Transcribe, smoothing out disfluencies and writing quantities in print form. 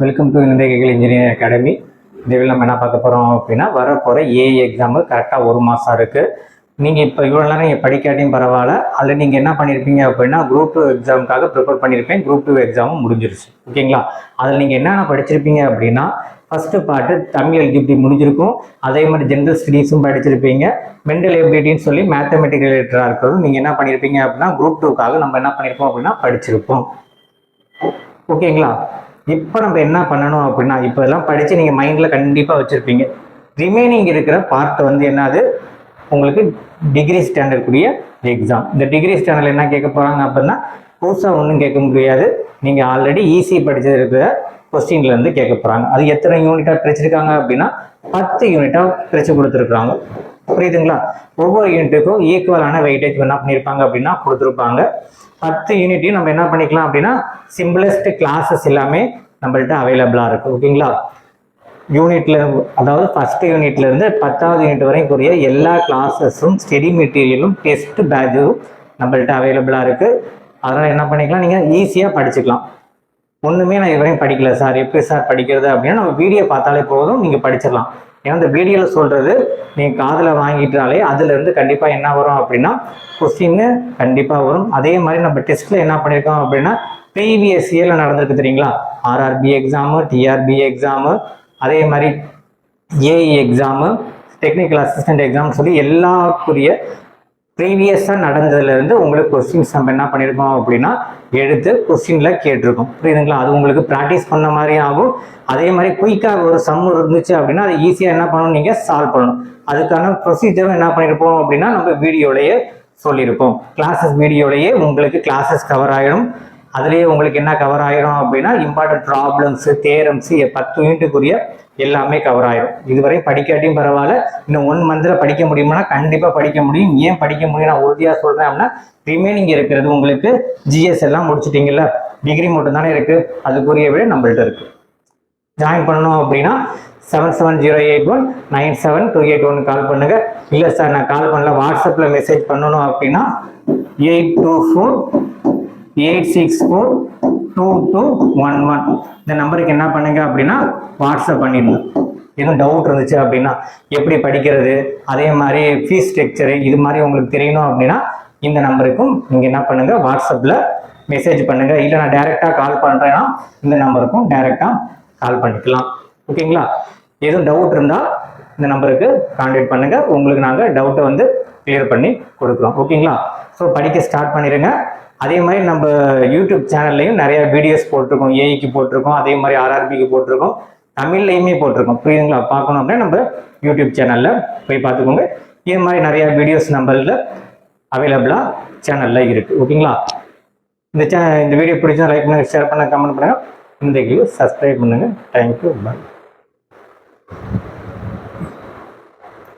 Welcome to Indian engineering academy. இதில் நம்ம என்ன பார்க்க போகிறோம் அப்படின்னா, வரப்போகிற ஏஐ எக்ஸாமு கரெக்டாக 1 மாதம் இருக்குது. நீங்கள் இப்போ இவ்வளோ நேரம் நீங்கள் படிக்காட்டியும் பரவாயில்ல. அதில் நீங்கள் என்ன பண்ணியிருப்பீங்க அப்படின்னா, குரூப் 2 எக்ஸாமுக்காக ப்ரிப்பேர் பண்ணியிருப்பேன். குரூப் 2 எக்ஸாமும் முடிஞ்சிருச்சு. ஓகேங்களா? அதில் நீங்கள் என்னென்ன படிச்சிருப்பீங்க அப்படின்னா, ஃபஸ்ட்டு பார்ட்டு தமிழ் எலிஜிபிலிட்டி முடிஞ்சிருக்கும். அதே மாதிரி ஜென்ரல் ஸ்டடீஸும் படிச்சிருப்பீங்க. மென்டல் எபிலிட்டின்னு சொல்லி மேத்தமெட்டிக்கல் ரிலேட்டடாக இருக்கிறது நீங்கள் என்ன பண்ணியிருப்பீங்க அப்படின்னா, குரூப் 2க்காக நம்ம என்ன பண்ணியிருப்போம் அப்படின்னா படிச்சிருப்போம். ஓகேங்களா? இப்போ நம்ம என்ன பண்ணணும் அப்படின்னா, இப்போ எல்லாம் படித்து நீங்கள் மைண்டில் கண்டிப்பாக வச்சுருப்பீங்க. ரிமைனிங் இருக்கிற பார்ட் வந்து என்னது, உங்களுக்கு டிகிரி ஸ்டாண்டர்டுக்குரிய எக்ஸாம். இந்த டிகிரி ஸ்டாண்டர்டில் என்ன கேட்க போகிறாங்க அப்படின்னா, புதுசாக ஒன்றும் கேட்க முடியாது. நீங்கள் ஆல்ரெடி ஈஸி படிச்சது இருக்கிற கொஸ்டின்லேருந்து கேட்க போகிறாங்க. அது எத்தனை யூனிட்டாக பிரிச்சிருக்காங்க அப்படின்னா, 10 யூனிட்டாக பிரித்து கொடுத்துருக்குறாங்க. புரியுதுங்களா? ஒவ்வொரு யூனிட்டுக்கும் ஈக்குவலான வெயிட்டேஜ் என்ன பண்ணியிருப்பாங்க அப்படின்னா கொடுத்துருப்பாங்க. 10 யூனிட்டையும் நம்ம என்ன பண்ணிக்கலாம் அப்படின்னா, சிம்பிளஸ்ட் கிளாஸஸ் எல்லாமே நம்மள்ட்ட அவைலபிளாக இருக்குது. ஓகேங்களா? யூனிட்ல, அதாவது ஃபர்ஸ்ட் யூனிட்ல இருந்து 10வது யூனிட் வரைக்குரிய எல்லா கிளாஸஸும் ஸ்டடி மெட்டீரியலும் டெஸ்ட் பேட்சும் நம்மள்ட்ட அவைலபிளாக இருக்குது. அதனால் என்ன பண்ணிக்கலாம், நீங்கள் ஈஸியாக படிச்சுக்கலாம். ஒன்றுமே நான் இதுவரையும் படிக்கல சார், எப்படி சார் படிக்கிறது அப்படின்னா, நம்ம வீடியோ பார்த்தாலே போதும், நீங்கள் படிச்சிடலாம். ஏன்னா இந்த வீடியோவில் சொல்கிறது நீங்கள் காதில் வாங்கிட்டாலே அதுலேருந்து கண்டிப்பாக என்ன வரும் அப்படின்னா கொஸ்டின்னு கண்டிப்பாக வரும். அதே மாதிரி நம்ம டெஸ்ட்டில் என்ன பண்ணியிருக்கோம் அப்படின்னா, ப்ரீவியஸ் இயரில் நடந்திருக்கு தெரியுங்களா, ஆர்ஆர்பி எக்ஸாமு, டிஆர்பி எக்ஸாமு, அதே மாதிரி AE exam, technical assistant exam சொல்லி எல்லாக்குரிய ப்ரீவியஸாக நடந்ததுலேருந்து உங்களுக்கு கொஸ்டின்ஸ் நம்ம என்ன பண்ணியிருக்கோம் அப்படின்னா எடுத்து கொஸ்டினில் கேட்டிருக்கோம். புரியுதுங்களா? அது உங்களுக்கு ப்ராக்டிஸ் பண்ண மாதிரி ஆகும். அதே மாதிரி குயிக்காக ஒரு சம் இருந்துச்சு அப்படின்னா அது ஈஸியாக என்ன பண்ணணும், நீங்கள் சால்வ் பண்ணணும். அதுக்கான ப்ரொசீஜரும் என்ன பண்ணியிருப்போம் அப்படின்னா நம்ம வீடியோலையே சொல்லியிருப்போம். கிளாஸஸ் வீடியோலையே உங்களுக்கு கிளாஸஸ் கவர் ஆகிடும். அதுலேயே உங்களுக்கு என்ன கவர் ஆகிடும் அப்படின்னா, இம்பார்ட்டன்ட் ப்ராப்ளம்ஸு, தேரம்ஸு, 10 யூனிட்டுக்குரிய எல்லாமே கவர் ஆகிடும். இதுவரை படிக்காட்டியும் பரவாயில்ல, இன்னும் 1 மந்தில் படிக்க முடியுமானா கண்டிப்பாக படிக்க முடியும். ஏன் படிக்க முடியும் நான் உறுதியாக சொல்கிறேன் அப்படின்னா, ரிமைனிங் இருக்கிறது உங்களுக்கு ஜிஎஸ் எல்லாம் முடிச்சிட்டிங்கல்ல, டிகிரி மட்டும் தானே இருக்குது, அதுக்குரிய விட நம்மள்ட்ட இருக்குது. ஜாயின் பண்ணணும் அப்படின்னா 7708197281 கால் பண்ணுங்க. இல்லை சார் நான் கால் பண்ணல, வாட்ஸ்அப்பில் மெசேஜ் பண்ணணும் அப்படின்னா 8248642211 இந்த நம்பருக்கு என்ன பண்ணுங்க அப்படின்னா வாட்ஸ்அப் பண்ணிடணும். எதுவும் டவுட் இருந்துச்சு அப்படின்னா, எப்படி படிக்கிறது, அதே மாதிரி ஃபீஸ் ஸ்ட்ரக்சரு, இது மாதிரி உங்களுக்கு தெரியணும் அப்படின்னா இந்த நம்பருக்கும் நீங்கள் என்ன பண்ணுங்க வாட்ஸ்அப்பில் மெசேஜ் பண்ணுங்க. இல்லை நான் டைரெக்டாக கால் பண்ணுறேன்னா இந்த நம்பருக்கும் டைரெக்டாக கால் பண்ணிக்கலாம். ஓகேங்களா? எதுவும் டவுட் இருந்தால் இந்த நம்பருக்கு கான்டாக்ட் பண்ணுங்க. உங்களுக்கு நாங்கள் டவுட்டை வந்து கிளியர் பண்ணி கொடுக்குறோம். ஓகேங்களா? ஸோ படிக்க ஸ்டார்ட் பண்ணிடுங்க. அதே மாதிரி நம்ம யூடியூப் சேனல்லையும் நிறைய வீடியோஸ் போட்டிருக்கோம். ஏஐக்கு போட்டிருக்கோம், அதே மாதிரி ஆர்ஆர்பிக்கு போட்டிருக்கோம், தமிழ்லையுமே போட்டிருக்கோம். புரியுதுங்களா? பார்க்கணும் அப்படின்னா நம்ம யூடியூப் சேனலில் போய் பார்த்துக்கோங்க. இது மாதிரி நிறைய வீடியோஸ் நம்மளில் அவைலபிளாக சேனலில் இருக்குது. ஓகேங்களா? இந்த வீடியோ பிடிச்சா லைக் பண்ணுங்கள், ஷேர் பண்ணுங்கள், கமெண்ட் பண்ணுங்கள். இந்த வீடியோ சப்ஸ்கிரைப் பண்ணுங்கள். தேங்க்யூ, பாய்.